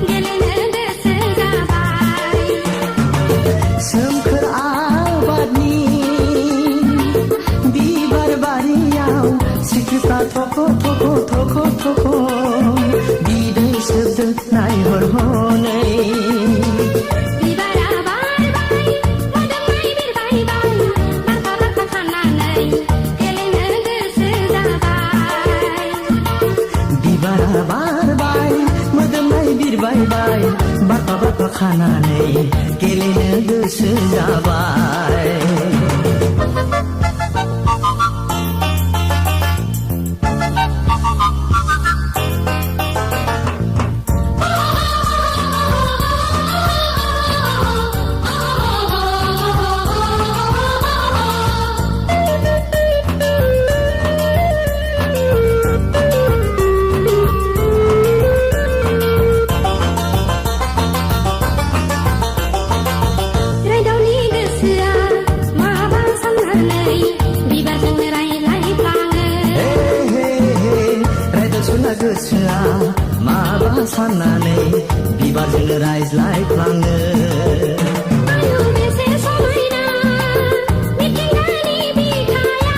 गेलेनो गोसो जाबाय सोमखोर आबादनि बिबार बारियाव सिख्रिफ्रा थख' थख' थख' थख' बिदै सोबदों नायहर हनै बिबारा बारबाय मोदोमनाय बिरबायबाय बारफा बारफा खानानै गेलेनो गोसो जाबाय बिबारा बारबाय मोदोमनाय बिरबायबाय बारफा बारफा खानानै गेलेनो गोसो जाबाय रायदावनि गोसोआ माबा साननानै बिबारजों रायज्लायफ्लाङो रायदावसुला गोसोआ माबा साननानै बिबारजों रायज्लायफ्लाङो आयु बेसे समायना मिथिंगानि बिखाया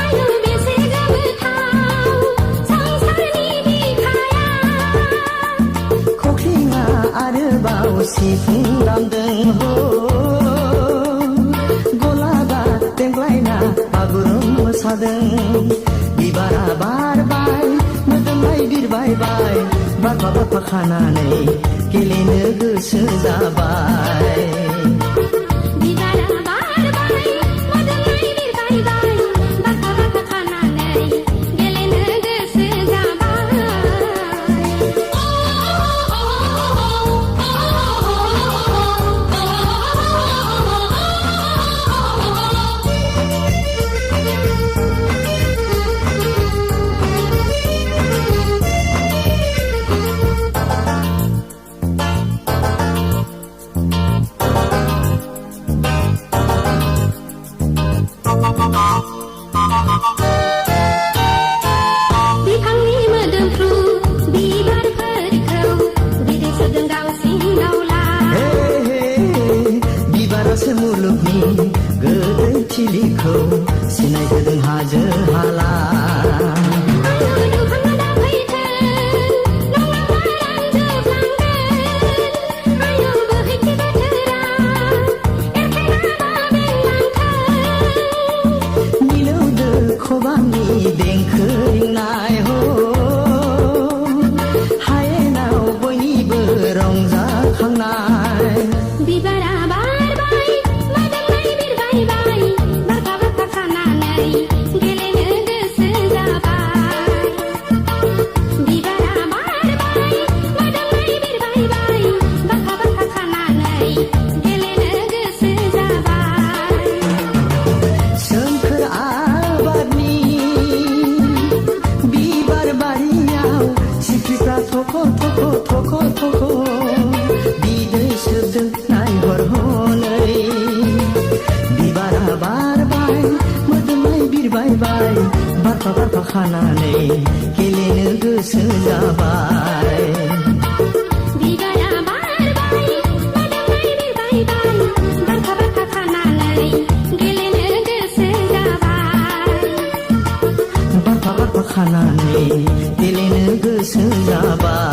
आयु बेसे गोमोथाव संसारनि बिखाया खख्लिङा आरोबाव सिफुं दामदों हो गलाबा देंग्लायना बागुरुम मोसादों बिबारा बारबाय मोदोमनाय बिरबायबाय बारफा बारफा खानानै गेलेनो गोसो जाबाय बिबारा बारबाय मोदोमनाय बिरबायबाय बारफा बारफा खानानै गेलेनो गोसो जाबाय बिफांनि मोदोमफ्रु बिबारफोरखौ बिदै सोबदों दाउसिन दाउला बिबारासो मुलुगनि गोदै थिलिखौ सिनायहोदों हाजो हाला आयु दुफाङा दाफैथों नंलांबा रानजोबलांगोन आयु बोहैथि बोथोरा एरखेना बाबेनलांथों मिलौदो खबामनि देंखो रिंनाय हो हायेनाव बयनिबो रंजाखांनाय बिबारा बारबाय मोदोमनाय बिरबायबाय बारफा बारफा खानानै गेलेनो गोसो जाबाय बिबारा बारबाय मोदोमनाय बिरबायबाय बारफा बारफा खानानै गेलेनो गोसो जाबाय सोमखोर आबादनि बिबार बारियाव सिख्रिफ्रा थख' थख' थख' थख' बिदै सोबदों नायहर हनै बिबारा बारबाय मोदोमनाय बिरबायबाय बारफा बारफा खानानै गेलेनो गोसो जाबाय बिबारा बारबाय मोदोमनाय बिरबायबाय बारफा बारफा खानानै गेलेनो गोसो जाबाय बारफा बारफा खानानै गेलेनो गोसो जाबाय